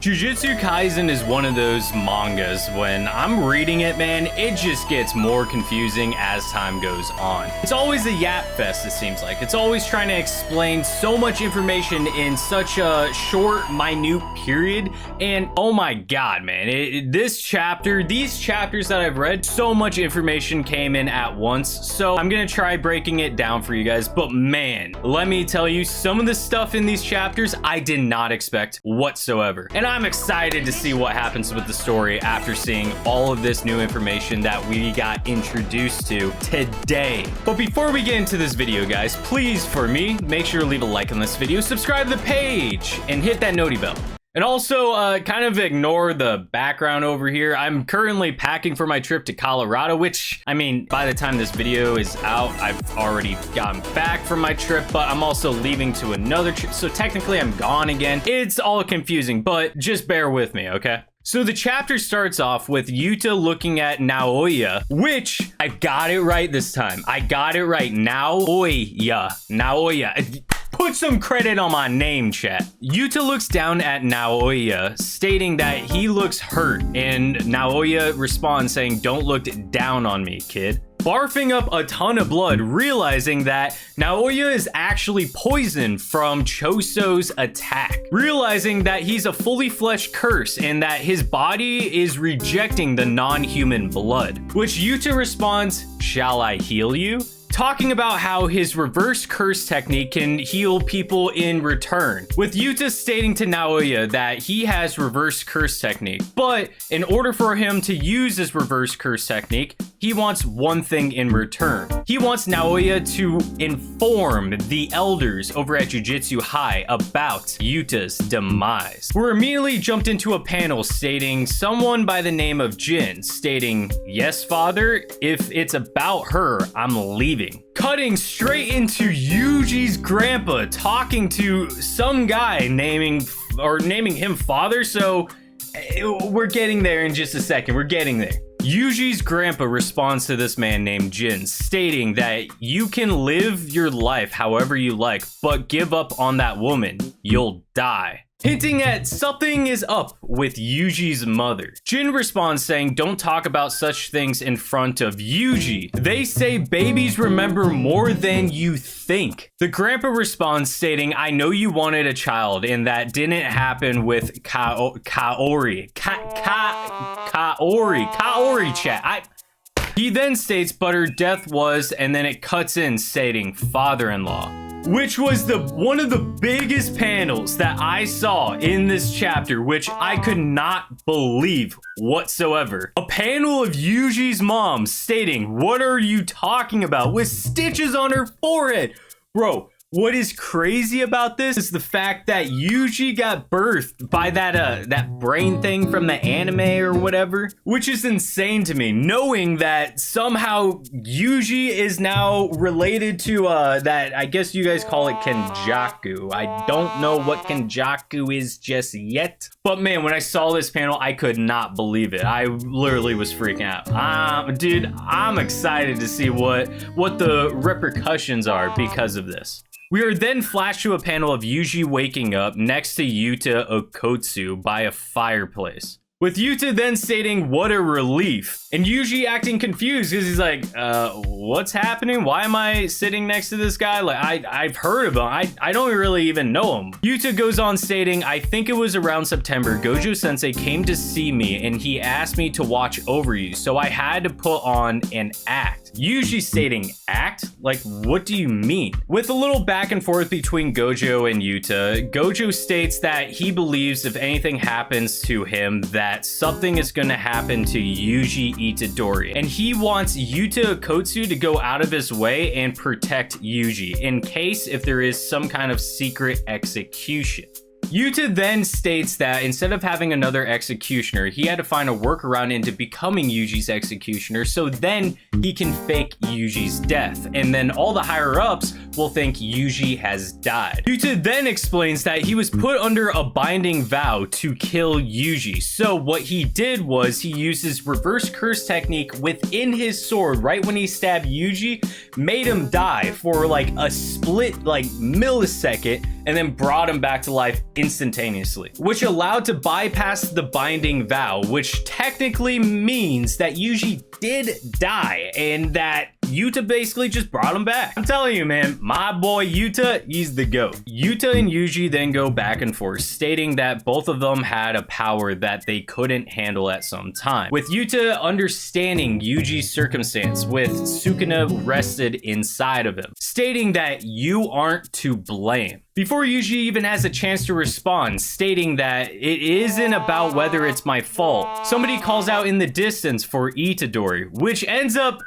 Jujutsu Kaisen is one of those mangas when I'm reading it, man, it just gets more confusing as time goes on. It's always a yap fest, it seems like. It's always trying to explain so much information in such a short, minute period. And oh my god, man, these chapters that I've read, so much information came in at once. So I'm gonna try breaking it down for you guys. But man, let me tell you, some of the stuff in these chapters I did not expect whatsoever. And I'm excited to see what happens with the story after seeing all of this new information that we got introduced to today. But before we get into this video, guys, please, for me, make sure to leave a like on this video, subscribe to the page, and hit that noti bell. And also, kind of ignore the background over here. I'm currently packing for my trip to Colorado, which, I mean, by the time this video is out, I've already gotten back from my trip, but I'm also leaving to another trip, so technically I'm gone again. It's all confusing, but just bear with me, okay? So the chapter starts off with Yuta looking at Naoya, which I got it right this time. I got it right. Naoya. Put some credit on my name, chat. Yuta looks down at Naoya, stating that he looks hurt, and Naoya responds saying, "Don't look down on me, kid." Barfing up a ton of blood, realizing that Naoya is actually poisoned from Choso's attack. Realizing that he's a fully fleshed curse and that his body is rejecting the non-human blood. Which Yuta responds, "Shall I heal you?" Talking about how his reverse curse technique can heal people in return, with Yuta stating to Naoya that he has reverse curse technique, but in order for him to use his reverse curse technique, he wants one thing in return. He wants Naoya to inform the elders over at Jujutsu High about Yuta's demise. We're immediately jumped into a panel stating someone by the name of Jin, stating, "Yes, father, if it's about her, I'm leaving." Cutting straight into Yuji's grandpa talking to some guy naming him father, so we're getting there in just a second. We're getting there. Yuji's grandpa responds to this man named Jin, stating that you can live your life however you like, but give up on that woman, you'll die. Hinting at something is up with Yuji's mother. Jin responds saying, "Don't talk about such things in front of Yuji. They say babies remember more than you think." The grandpa responds stating, "I know you wanted a child and that didn't happen with Kaori chat. He then states, but her death was," and then it cuts in stating father-in-law. Which was one of the biggest panels that I saw in this chapter, which I could not believe whatsoever. A panel of Yuji's mom stating, "What are you talking about?" with stitches on her forehead. Bro, what is crazy about this is the fact that Yuji got birthed by that brain thing from the anime or whatever, which is insane to me, knowing that somehow Yuji is now related to that, I guess you guys call it Kenjaku. I don't know what Kenjaku is just yet, but man, when I saw this panel, I could not believe it. I literally was freaking out. Dude, I'm excited to see what the repercussions are because of this. We are then flashed to a panel of Yuji waking up next to Yuta Okotsu by a fireplace, with Yuta then stating, "What a relief," and Yuji acting confused because he's like, what's happening? Why am I sitting next to this guy? Like, I've heard of him. I don't really even know him. Yuta goes on stating, "I think it was around September, Gojo Sensei came to see me and he asked me to watch over you, so I had to put on an act." Yuji stating, "Act? Like, what do you mean?" With a little back and forth between Gojo and Yuta, Gojo states that he believes if anything happens to him, that something is going to happen to Yuji Itadori, and he wants Yuta Okotsu to go out of his way and protect Yuji in case if there is some kind of secret execution. Yuta then states that instead of having another executioner, he had to find a workaround into becoming Yuji's executioner, so then he can fake Yuji's death, and then all the higher-ups will think Yuji has died. Yuta then explains that he was put under a binding vow to kill Yuji, so what he did was he used his reverse curse technique within his sword right when he stabbed Yuji, made him die for like a split like millisecond, and then brought him back to life instantaneously, which allowed to bypass the binding vow, which technically means that Yuji did die and that Yuta basically just brought him back. I'm telling you, man, my boy Yuta, he's the GOAT. Yuta and Yuji then go back and forth, stating that both of them had a power that they couldn't handle at some time. With Yuta understanding Yuji's circumstance with Sukuna rested inside of him, stating that you aren't to blame. Before Yuji even has a chance to respond, stating that it isn't about whether it's my fault. Somebody calls out in the distance for Itadori, which ends up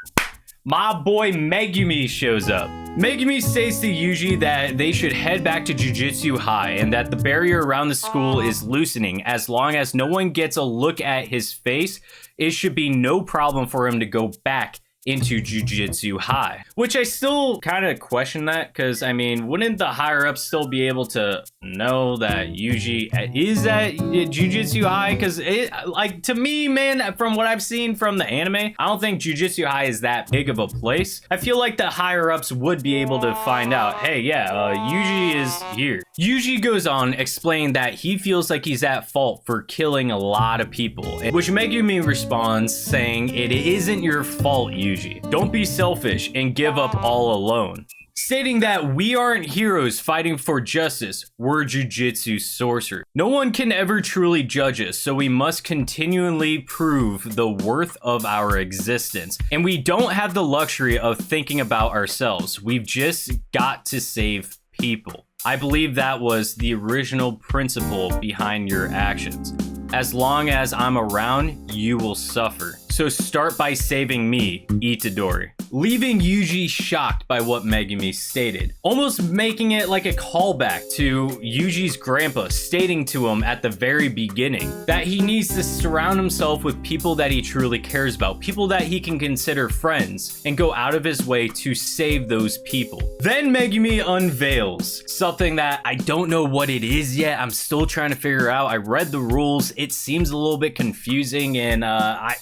my boy Megumi shows up. Megumi states to Yuji that they should head back to Jujutsu High and that the barrier around the school is loosening. As long as no one gets a look at his face, it should be no problem for him to go back into Jujutsu High. Which I still kind of question that, because I mean, wouldn't the higher ups still be able to know that Yuji is at Jujutsu High? Because like, to me, man, from what I've seen from the anime, I don't think Jujutsu High is that big of a place. I feel like the higher ups would be able to find out, hey, yeah, Yuji is here. Yuji goes on explaining that he feels like he's at fault for killing a lot of people, which Megumi responds saying, it isn't your fault, Yuji. Don't be selfish and give up all alone. Stating that we aren't heroes fighting for justice, we're jujitsu sorcerers. No one can ever truly judge us, so we must continually prove the worth of our existence. And we don't have the luxury of thinking about ourselves. We've just got to save people. I believe that was the original principle behind your actions. As long as I'm around, you will suffer. So start by saving me, Itadori. Leaving Yuji shocked by what Megumi stated, almost making it like a callback to Yuji's grandpa stating to him at the very beginning that he needs to surround himself with people that he truly cares about, people that he can consider friends, and go out of his way to save those people. Then Megumi unveils something that I don't know what it is yet. I'm still trying to figure out. I read the rules. It seems a little bit confusing, and I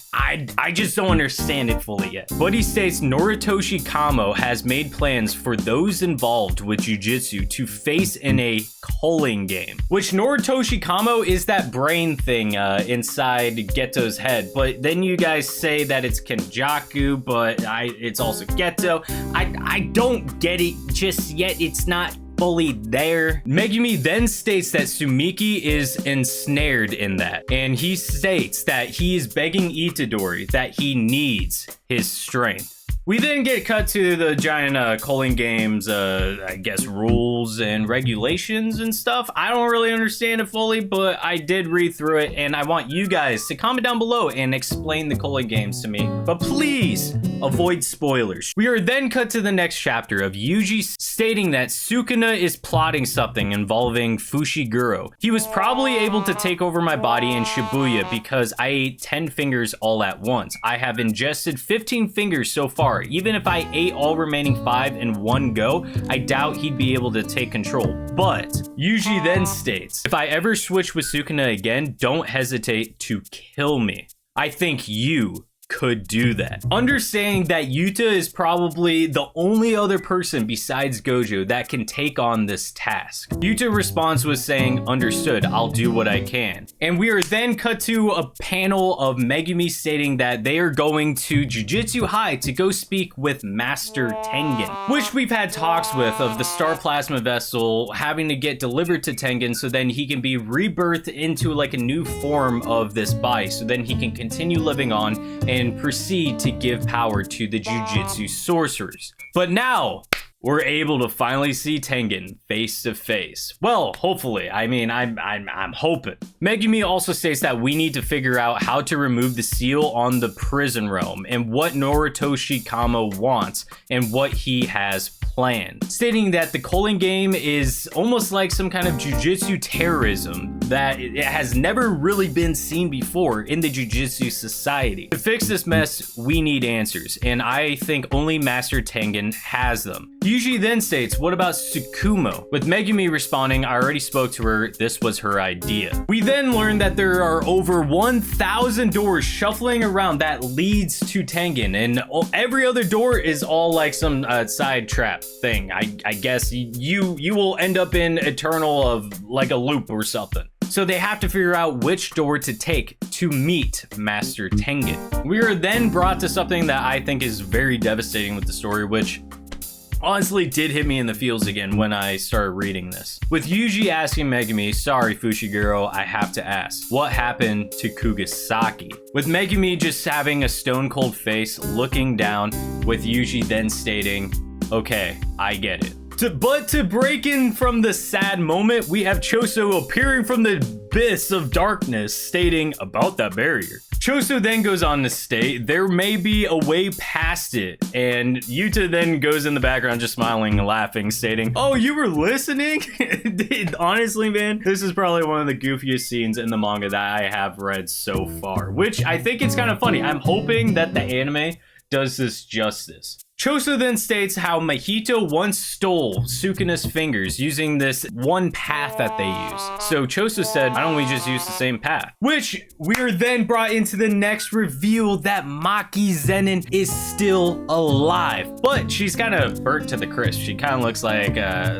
just don't understand it fully yet. But he states Noritoshi Kamo has made plans for those involved with Jujutsu to face in a culling game. Which Noritoshi Kamo is that brain thing inside Geto's head. But then you guys say that it's Kenjaku, but it's also Geto. I don't get it just yet. It's not fully there. Megumi then states that Sumiki is ensnared in that, and he states that he is begging Itadori that he needs his strength. We then get cut to the giant culling games, I guess, rules and regulations and stuff. I don't really understand it fully, but I did read through it, and I want you guys to comment down below and explain the culling games to me. But please avoid spoilers. We are then cut to the next chapter of Yuji stating that Sukuna is plotting something involving Fushiguro. He was probably able to take over my body in Shibuya because I ate 10 fingers all at once. I have ingested 15 fingers so far. Even if I ate all remaining 5 in one go, I doubt he'd be able to take control. But Yuji then states, if I ever switch with Sukuna again, don't hesitate to kill me. I think you could do that. Understanding that Yuta is probably the only other person besides Gojo that can take on this task. Yuta responds with saying, understood, I'll do what I can. And we are then cut to a panel of Megumi stating that they are going to Jujutsu High to go speak with Master Tengen, which we've had talks with of the Star Plasma Vessel having to get delivered to Tengen so then he can be rebirthed into like a new form of this body so then he can continue living on and proceed to give power to the Jujutsu sorcerers. But now we're able to finally see Tengen face to face. Well, hopefully. I mean, I'm hoping. Megumi also states that we need to figure out how to remove the seal on the prison realm and what Noritoshi Kamo wants and what he has planned. Stating that the culling game is almost like some kind of jujutsu terrorism that it has never really been seen before in the Jujutsu Society. To fix this mess, we need answers, and I think only Master Tengen has them. Yuji then states, what about Tsukumo? With Megumi responding, I already spoke to her, this was her idea. We then learn that there are over 1,000 doors shuffling around that leads to Tengen, and every other door is all like some side trap thing. I guess you will end up in eternal of like a loop or something. So they have to figure out which door to take to meet Master Tengen. We are then brought to something that I think is very devastating with the story, which honestly did hit me in the feels again when I started reading this. With Yuji asking Megumi, sorry Fushiguro, I have to ask, what happened to Kugisaki? With Megumi just having a stone cold face looking down, with Yuji then stating, okay, I get it. But to break in from the sad moment, we have Choso appearing from the abyss of darkness, stating about that barrier. Choso then goes on to state, there may be a way past it, and Yuta then goes in the background just smiling and laughing, stating, oh, you were listening? Honestly, man, this is probably one of the goofiest scenes in the manga that I have read so far, which I think it's kind of funny. I'm hoping that the anime does this justice. Choso then states how Mahito once stole Sukuna's fingers using this one path that they use. So Choso said, why don't we just use the same path? Which we are then brought into the next reveal that Maki Zenin is still alive. But she's kind of burnt to the crisp. She kind of looks like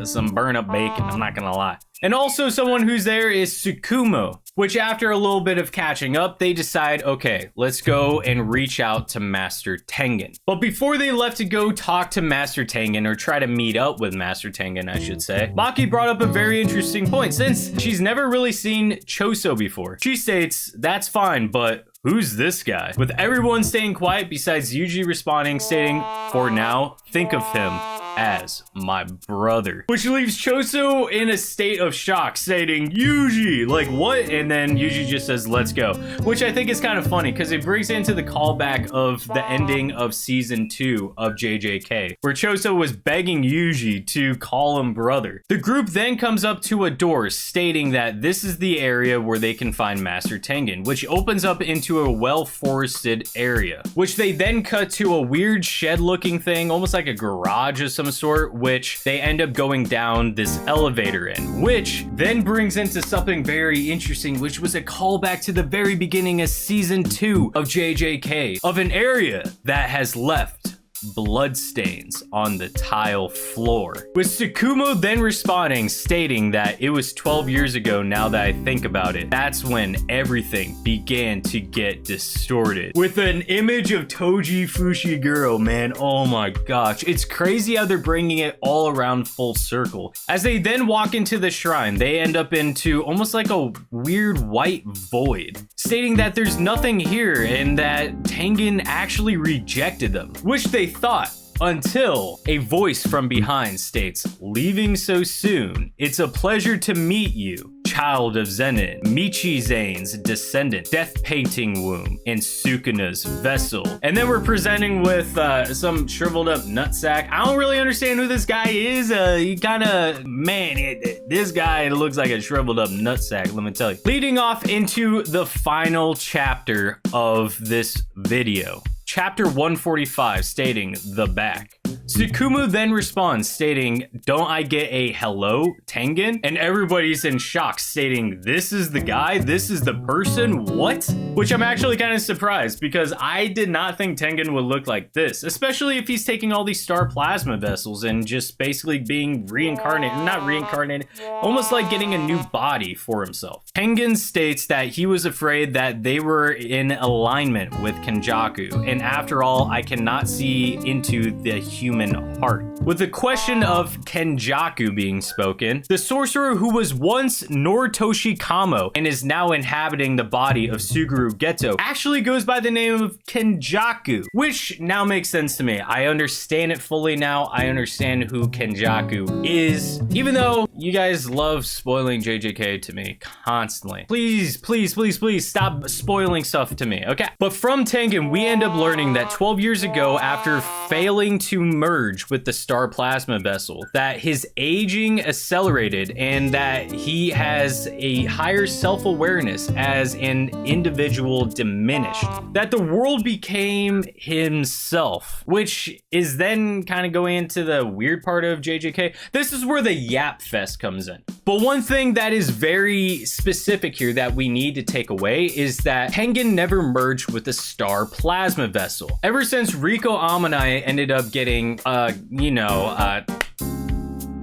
some burn up bacon, I'm not gonna lie. And also someone who's there is Tsukumo, which after a little bit of catching up, they decide, okay, let's go and reach out to Master Tengen. But before they left to go talk to Master Tengen, or try to meet up with Master Tengen, I should say, Maki brought up a very interesting point, since she's never really seen Choso before. She states, that's fine, but who's this guy? With everyone staying quiet besides Yuji responding, stating, for now, think of him as my brother. Which leaves Choso in a state of shock, stating, Yuji, like what? And then Yuji just says, let's go. Which I think is kind of funny, because it brings into the callback of the ending of season 2 of JJK, where Choso was begging Yuji to call him brother. The group then comes up to a door, stating that this is the area where they can find Master Tengen, which opens up into a well-forested area, which they then cut to a weird shed-looking thing, almost like a garage of some sort, which they end up going down this elevator in, which then brings into something very interesting, which was a callback to the very beginning of season 2 of JJK, of an area that has left bloodstains on the tile floor. With Tsukumo then responding, stating that it was 12 years ago now that I think about it. That's when everything began to get distorted. With an image of Toji Fushiguro, man, oh my gosh. It's crazy how they're bringing it all around full circle. As they then walk into the shrine, they end up into almost like a weird white void, stating that there's nothing here and that Tengen actually rejected them, which they thought, until a voice from behind states, leaving so soon, it's a pleasure to meet you, child of Zenin, Michizane's descendant, Death Painting Womb, and Sukuna's vessel. And then we're presenting with some shriveled up nutsack. I don't really understand who this guy is. He kind of, man, this guy looks like a shriveled up nutsack, let me tell you. Leading off into the final chapter of this video. Chapter 145, stating the back. Tsukumo then responds, stating, don't I get a hello, Tengen? And everybody's in shock, stating, this is the guy? This is the person? What? Which I'm actually kind of surprised, because I did not think Tengen would look like this, especially if he's taking all these star plasma vessels and just basically being reincarnated, not reincarnated, almost like getting a new body for himself. Tengen states that he was afraid that they were in alignment with Kenjaku, and after all, I cannot see into the human heart. With the question of Kenjaku being spoken, the sorcerer who was once Noritoshi Kamo and is now inhabiting the body of Suguru Geto actually goes by the name of Kenjaku, which now makes sense to me. I understand it fully now. I understand who Kenjaku is, even though you guys love spoiling JJK to me constantly. Please, please, please, please stop spoiling stuff to me, okay? But from Tengen, we end up learning that 12 years ago, after failing to murder merge with the star plasma vessel, that his aging accelerated and that he has a higher self-awareness as an individual diminished, that the world became himself, which is then kind of going into the weird part of JJK. This is where the Yap Fest comes in. But one thing that is very specific here that we need to take away is that Tengen never merged with the star plasma vessel. Ever since Riko Amanai ended up getting,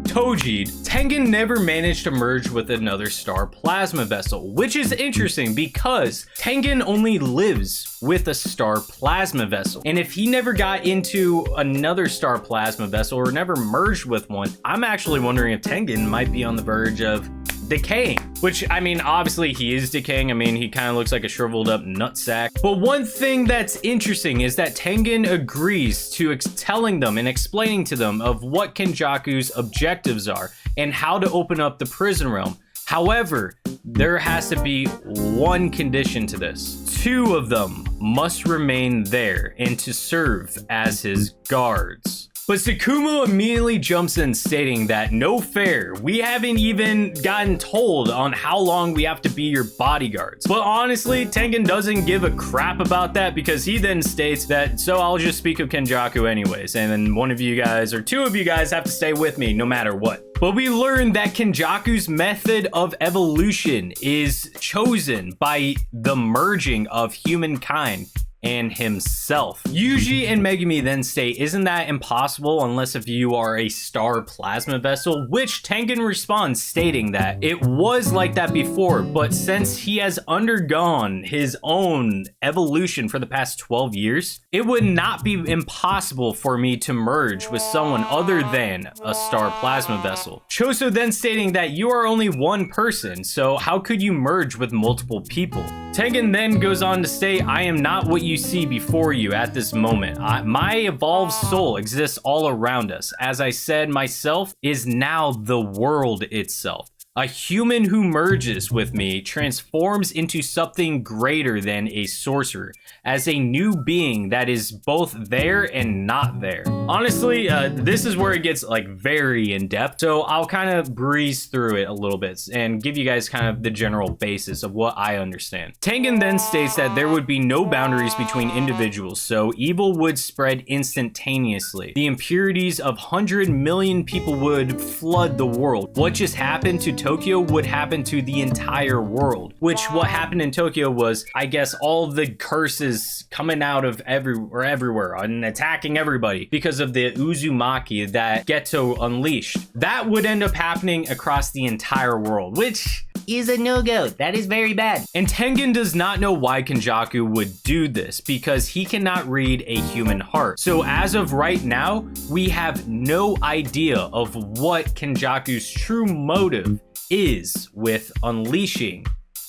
Toji'd, Tengen never managed to merge with another star plasma vessel, which is interesting because Tengen only lives with a star plasma vessel. And if he never got into another star plasma vessel or never merged with one, I'm actually wondering if Tengen might be on the verge of decaying, which, I mean, obviously he is decaying. I mean, he kind of looks like a shriveled up nutsack. But one thing that's interesting is that Tengen agrees to telling them and explaining to them of what Kenjaku's objectives are and how to open up the prison realm. However, there has to be one condition to this. 2 of them must remain there and to serve as his guards. But Tsukumo immediately jumps in stating that no fair, we haven't even gotten told on how long we have to be your bodyguards. But honestly, Tengen doesn't give a crap about that because he then states that, so I'll just speak of Kenjaku anyways, and then one of you guys or 2 of you guys have to stay with me no matter what. But we learn that Kenjaku's method of evolution is chosen by the merging of humankind and himself. Yuji and Megumi then state, isn't that impossible unless if you are a star plasma vessel? Which Tengen responds stating that it was like that before, but since he has undergone his own evolution for the past 12 years, it would not be impossible for me to merge with someone other than a star plasma vessel. Choso then stating that you are only one person, so how could you merge with multiple people? Tengen then goes on to state, I am not what you see before you at this moment. My evolved soul exists all around us. As I said, myself is now the world itself. A human who merges with me transforms into something greater than a sorcerer, as a new being that is both there and not there. Honestly, this is where it gets like very in depth, so I'll kind of breeze through it a little bit and give you guys kind of the general basis of what I understand. Tengen then states that there would be no boundaries between individuals, so evil would spread instantaneously. The impurities of 100 million people would flood the world. What just happened to Tokyo would happen to the entire world, which what happened in Tokyo was, I guess, all the curses coming out of everywhere and attacking everybody because of the Uzumaki that Geto unleashed. That would end up happening across the entire world, which is a no-go. That is very bad. And Tengen does not know why Kenjaku would do this because he cannot read a human heart. So as of right now, we have no idea of what Kenjaku's true motive is with unleashing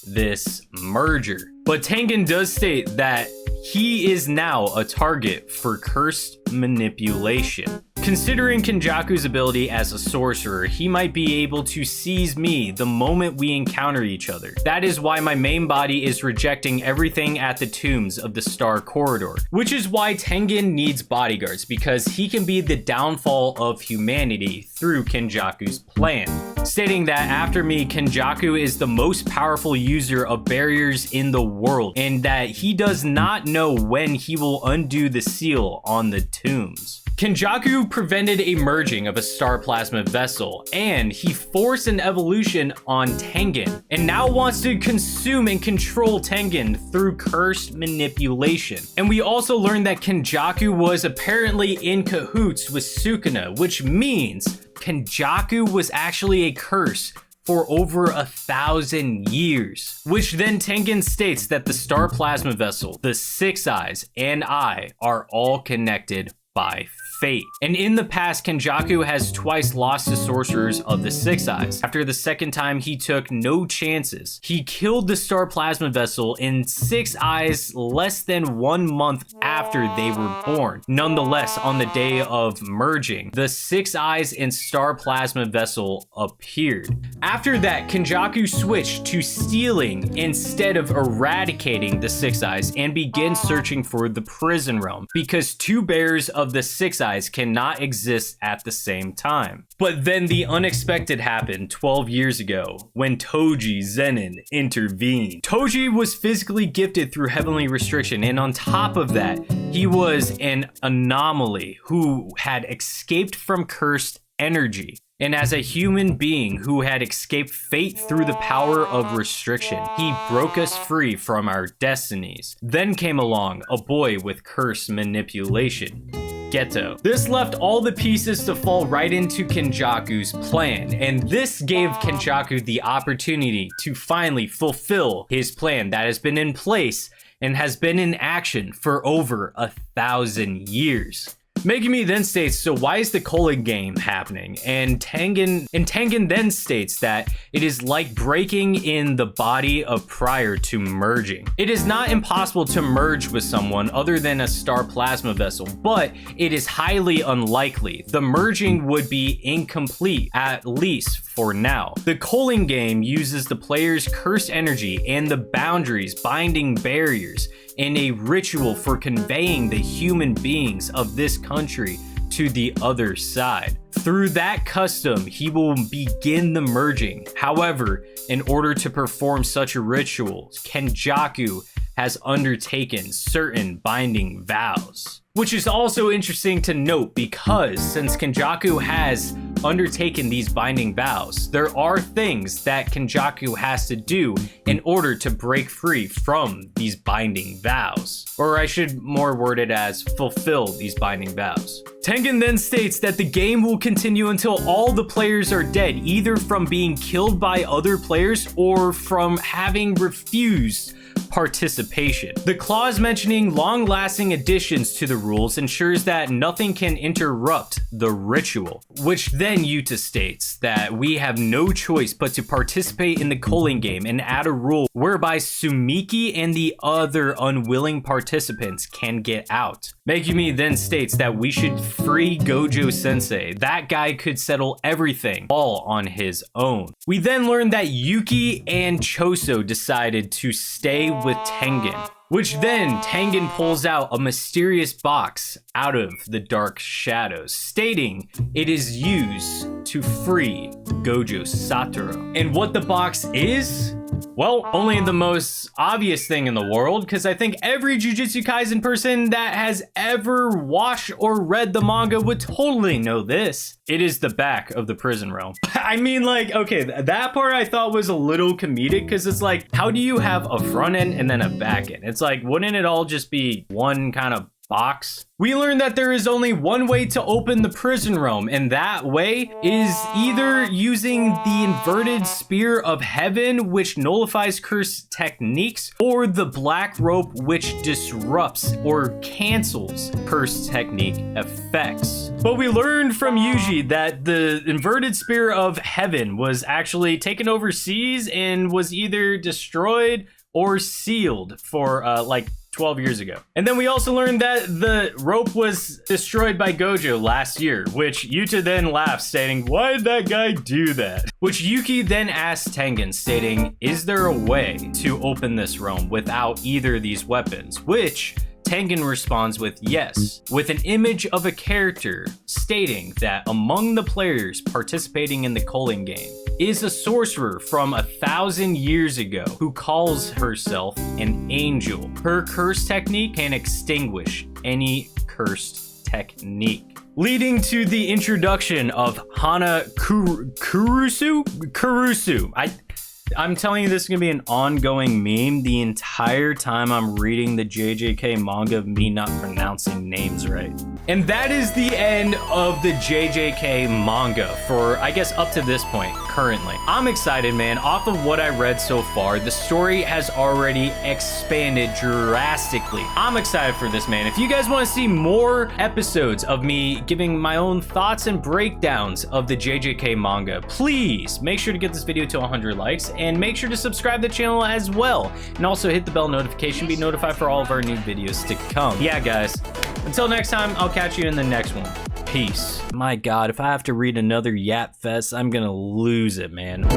this merger. But Tengen does state that he is now a target for cursed manipulation. Considering Kenjaku's ability as a sorcerer, he might be able to seize me the moment we encounter each other. That is why my main body is rejecting everything at the tombs of the Star Corridor, which is why Tengen needs bodyguards, because he can be the downfall of humanity through Kenjaku's plan. Stating that after me, Kenjaku is the most powerful user of barriers in the world, and that he does not know when he will undo the seal on the tombs. Kenjaku prevented a merging of a star plasma vessel, and he forced an evolution on Tengen, and now wants to consume and control Tengen through cursed manipulation. And we also learned that Kenjaku was apparently in cahoots with Sukuna, which means Kenjaku was actually a curse for over 1,000 years. Which then Tengen states that the star plasma vessel, the Six Eyes, and I are all connected by fate. And in the past, Kenjaku has twice lost to sorcerers of the Six Eyes. After the second time, he took no chances. He killed the star plasma vessel in Six Eyes less than 1 month after they were born. Nonetheless, on the day of merging, the Six Eyes and star plasma vessel appeared. After that, Kenjaku switched to stealing instead of eradicating the Six Eyes and began searching for the prison realm, because 2 bearers of the Six Eyes sides cannot exist at the same time. But then the unexpected happened 12 years ago when Toji Zenin intervened. Toji was physically gifted through heavenly restriction, and on top of that, he was an anomaly who had escaped from cursed energy. And as a human being who had escaped fate through the power of restriction, he broke us free from our destinies. Then came along a boy with curse manipulation, Geto. This left all the pieces to fall right into Kenjaku's plan, and this gave Kenjaku the opportunity to finally fulfill his plan that has been in place and has been in action for over 1,000 years. Megumi then states, so why is the Colon game happening? And Tengen then states that it is like breaking in the body of prior to merging. It is not impossible to merge with someone other than a star plasma vessel, but it is highly unlikely. The merging would be incomplete, at least for now. The Colon game uses the player's cursed energy and the boundaries binding barriers in a ritual for conveying the human beings of this country to the other side. Through that custom, he will begin the merging. However, in order to perform such a ritual, Kenjaku has undertaken certain binding vows. Which is also interesting to note because since Kenjaku has undertaken these binding vows, there are things that Kenjaku has to do in order to break free from these binding vows. Or I should more word it as fulfill these binding vows. Tengen then states that the game will continue until all the players are dead, either from being killed by other players or from having refused participation. The clause mentioning long-lasting additions to the rules ensures that nothing can interrupt the ritual, which then Yuta states that we have no choice but to participate in the Colon game and add a rule whereby Sumiki and the other unwilling participants can get out. Megumi then states that we should free Gojo Sensei. That guy could settle everything all on his own. We then learn that Yuki and Choso decided to stay with Tengen, which then Tengen pulls out a mysterious box out of the dark shadows, stating it is used to free Gojo Satoru. And what the box is? Well, only the most obvious thing in the world, because I think every Jujutsu Kaisen person that has ever watched or read the manga would totally know this. It is the back of the prison realm. I mean, like, okay, that part I thought was a little comedic, because it's like, how do you have a front end and then a back end? It's like, wouldn't it all just be one kind of box? We learned that there is only one way to open the prison realm, and that way is either using the inverted spear of heaven, which nullifies cursed techniques, or the black rope, which disrupts or cancels cursed technique effects. But we learned from Yuji that the inverted spear of heaven was actually taken overseas and was either destroyed or sealed for like 12 years ago. And then we also learned that the rope was destroyed by Gojo last year, which Yuta then laughs, stating, why did that guy do that? Which Yuki then asks Tengen, stating, is there a way to open this realm without either of these weapons? Which Tengen responds with yes, with an image of a character stating that among the players participating in the Colon game is a sorcerer from 1,000 years ago who calls herself an angel. Her curse technique can extinguish any cursed technique, leading to the introduction of Hana Kurusu? I'm telling you, this is gonna be an ongoing meme the entire time I'm reading the JJK manga of me not pronouncing names right. And that is the end of the JJK manga for, I guess, up to this point, currently. I'm excited, man. Off of what I read so far, the story has already expanded drastically. I'm excited for this, man. If you guys want to see more episodes of me giving my own thoughts and breakdowns of the JJK manga, please make sure to get this video to 100 likes and make sure to subscribe to the channel as well. And also hit the bell notification, be notified for all of our new videos to come. Yeah, guys. Until next time, I'll catch you in the next one. Peace. My God, if I have to read another Yap Fest, I'm gonna lose it, man.